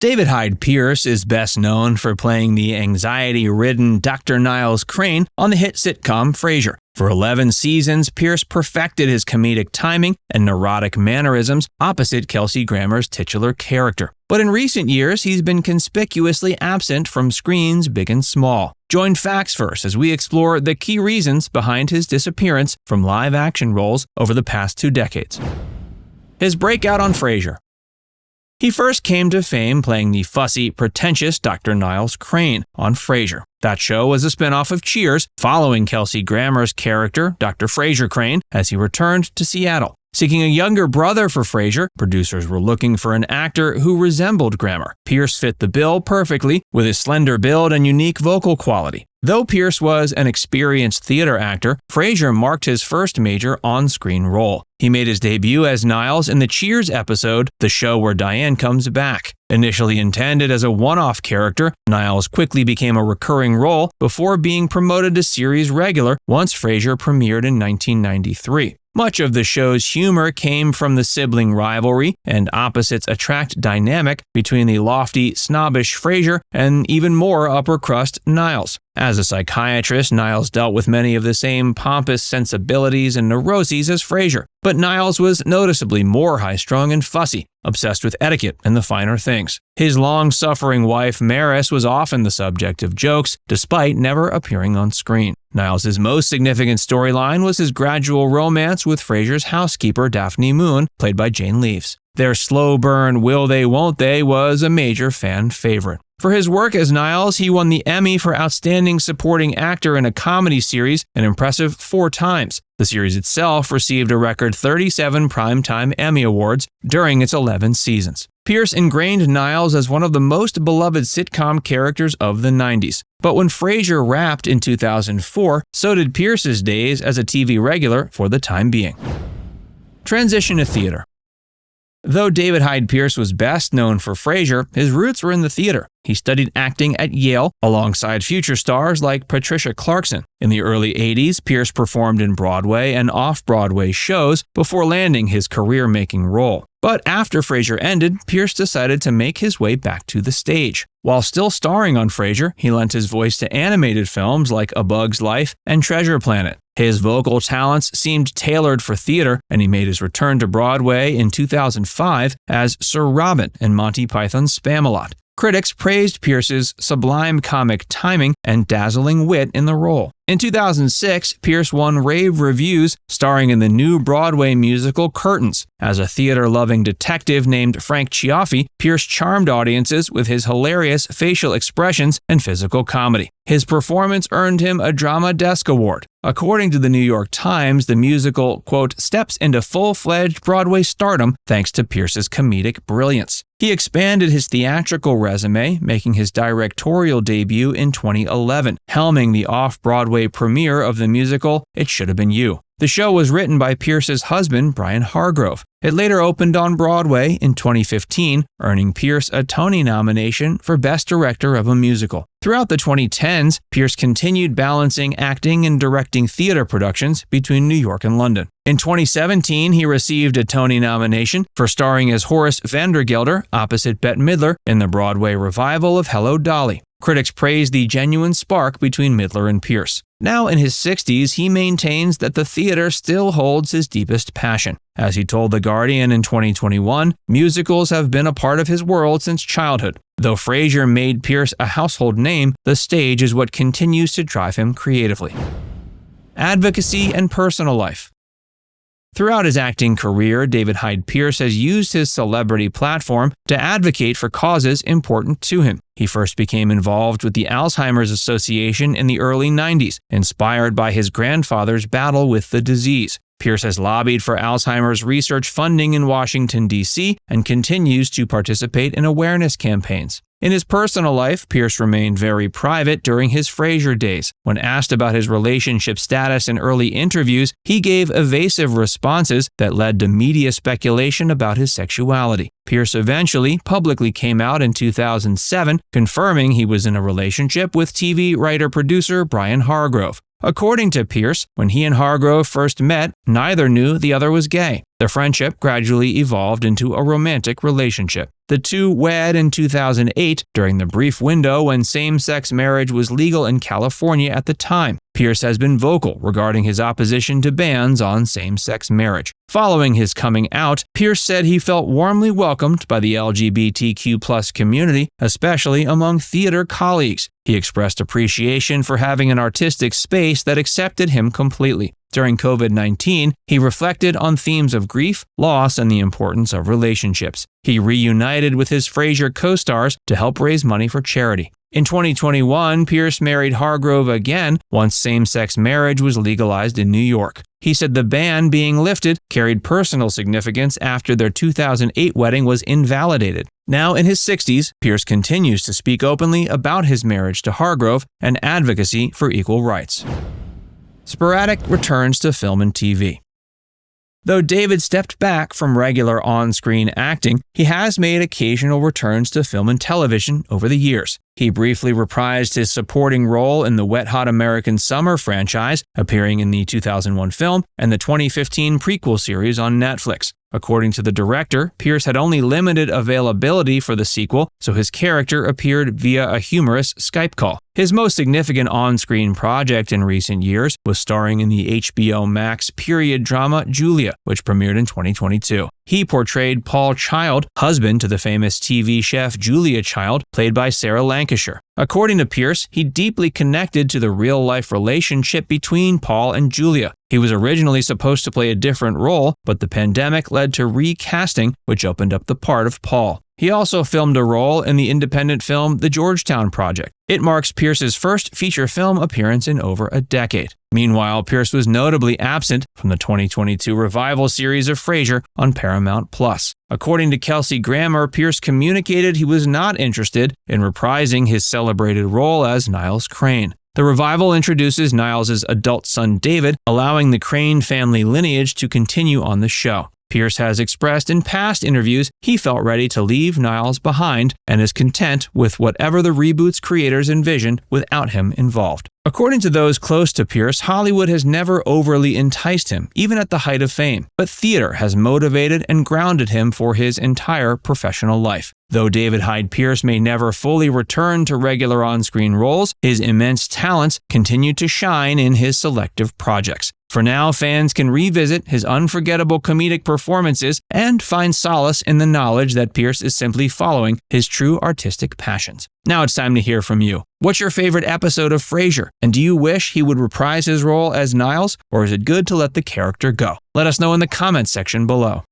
David Hyde Pierce is best known for playing the anxiety-ridden Dr. Niles Crane on the hit sitcom Frasier. For 11 seasons, Pierce perfected his comedic timing and neurotic mannerisms opposite Kelsey Grammer's titular character. But in recent years, he's been conspicuously absent from screens big and small. Join Facts First as we explore the key reasons behind his disappearance from live-action roles over the past 2 decades. His breakout on Frasier. He first came to fame playing the fussy, pretentious Dr. Niles Crane on Frasier. That show was a spinoff of Cheers, following Kelsey Grammer's character, Dr. Frasier Crane, as he returned to Seattle. Seeking a younger brother for Frasier, producers were looking for an actor who resembled Grammer. Pierce fit the bill perfectly with his slender build and unique vocal quality. Though Pierce was an experienced theater actor, Frasier marked his first major on-screen role. He made his debut as Niles in the Cheers episode, The Show Where Diane Comes Back. Initially intended as a one-off character, Niles quickly became a recurring role before being promoted to series regular once Frasier premiered in 1993. Much of the show's humor came from the sibling rivalry and opposites attract dynamic between the lofty, snobbish Frasier and even more upper-crust Niles. As a psychiatrist, Niles dealt with many of the same pompous sensibilities and neuroses as Frasier, but Niles was noticeably more high-strung and fussy, obsessed with etiquette and the finer things. His long-suffering wife, Maris, was often the subject of jokes, despite never appearing on screen. Niles' most significant storyline was his gradual romance with Frasier's housekeeper, Daphne Moon, played by Jane Leeves. Their slow burn will they won't they was a major fan favorite. For his work as Niles, he won the Emmy for Outstanding Supporting Actor in a Comedy Series an impressive 4 times. The series itself received a record 37 Primetime Emmy Awards during its 11 seasons. Pierce ingrained Niles as one of the most beloved sitcom characters of the 90s. But when Frasier wrapped in 2004, so did Pierce's days as a TV regular for the time being. Transition to theater. Though David Hyde Pierce was best known for Frasier, his roots were in the theater. He studied acting at Yale alongside future stars like Patricia Clarkson. In the early 80s, Pierce performed in Broadway and off-Broadway shows before landing his career-making role. But after Frasier ended, Pierce decided to make his way back to the stage. While still starring on Frasier, he lent his voice to animated films like A Bug's Life and Treasure Planet. His vocal talents seemed tailored for theater, and he made his return to Broadway in 2005 as Sir Robin in Monty Python's Spamalot. Critics praised Pierce's sublime comic timing and dazzling wit in the role. In 2006, Pierce won rave reviews, starring in the new Broadway musical Curtains. As a theater-loving detective named Frank Ciaffi, Pierce charmed audiences with his hilarious facial expressions and physical comedy. His performance earned him a Drama Desk Award. According to the New York Times, the musical, quote, steps into full-fledged Broadway stardom thanks to Pierce's comedic brilliance. He expanded his theatrical resume, making his directorial debut in 2011, helming the off-Broadway premiere of the musical It Should Have Been You. The show was written by Pierce's husband, Brian Hargrove. It later opened on Broadway in 2015, earning Pierce a Tony nomination for Best Director of a Musical. Throughout the 2010s, Pierce continued balancing acting and directing theater productions between New York and London. In 2017, he received a Tony nomination for starring as Horace Vandergelder opposite Bette Midler in the Broadway revival of Hello, Dolly. Critics praised the genuine spark between Midler and Pierce. Now in his 60s, he maintains that the theater still holds his deepest passion. As he told The Guardian in 2021, musicals have been a part of his world since childhood. Though Frasier made Pierce a household name, the stage is what continues to drive him creatively. Advocacy and personal life. Throughout his acting career, David Hyde Pierce has used his celebrity platform to advocate for causes important to him. He first became involved with the Alzheimer's Association in the early 90s, inspired by his grandfather's battle with the disease. Pierce has lobbied for Alzheimer's research funding in Washington, D.C., and continues to participate in awareness campaigns. In his personal life, Pierce remained very private during his Frasier days. When asked about his relationship status in early interviews, he gave evasive responses that led to media speculation about his sexuality. Pierce eventually publicly came out in 2007, confirming he was in a relationship with TV writer-producer Brian Hargrove. According to Pierce, when he and Hargrove first met, neither knew the other was gay. Their friendship gradually evolved into a romantic relationship. The two wed in 2008 during the brief window when same-sex marriage was legal in California at the time. Pierce has been vocal regarding his opposition to bans on same-sex marriage. Following his coming out, Pierce said he felt warmly welcomed by the LGBTQ+ community, especially among theater colleagues. He expressed appreciation for having an artistic space that accepted him completely. During COVID-19, he reflected on themes of grief, loss, and the importance of relationships. He reunited with his Frasier co-stars to help raise money for charity. In 2021, Pierce married Hargrove again once same-sex marriage was legalized in New York. He said the ban being lifted carried personal significance after their 2008 wedding was invalidated. Now in his 60s, Pierce continues to speak openly about his marriage to Hargrove and advocacy for equal rights. Sporadic returns to film and TV. Though David stepped back from regular on-screen acting, he has made occasional returns to film and television over the years. He briefly reprised his supporting role in the Wet Hot American Summer franchise, appearing in the 2001 film and the 2015 prequel series on Netflix. According to the director, Pierce had only limited availability for the sequel, so his character appeared via a humorous Skype call. His most significant on-screen project in recent years was starring in the HBO Max period drama Julia, which premiered in 2022. He portrayed Paul Child, husband to the famous TV chef Julia Child, played by Sarah Lancashire. According to Pierce, he deeply connected to the real-life relationship between Paul and Julia. He was originally supposed to play a different role, but the pandemic led to recasting, which opened up the part of Paul. He also filmed a role in the independent film The Georgetown Project. It marks Pierce's first feature film appearance in over a decade. Meanwhile, Pierce was notably absent from the 2022 revival series of Frasier on Paramount+. According to Kelsey Grammer, Pierce communicated he was not interested in reprising his celebrated role as Niles Crane. The revival introduces Niles' adult son David, allowing the Crane family lineage to continue on the show. Pierce has expressed in past interviews he felt ready to leave Niles behind and is content with whatever the reboot's creators envisioned without him involved. According to those close to Pierce, Hollywood has never overly enticed him, even at the height of fame, but theater has motivated and grounded him for his entire professional life. Though David Hyde Pierce may never fully return to regular on-screen roles, his immense talents continue to shine in his selective projects. For now, fans can revisit his unforgettable comedic performances and find solace in the knowledge that Pierce is simply following his true artistic passions. Now it's time to hear from you. What's your favorite episode of Frasier? And do you wish he would reprise his role as Niles, or is it good to let the character go? Let us know in the comments section below.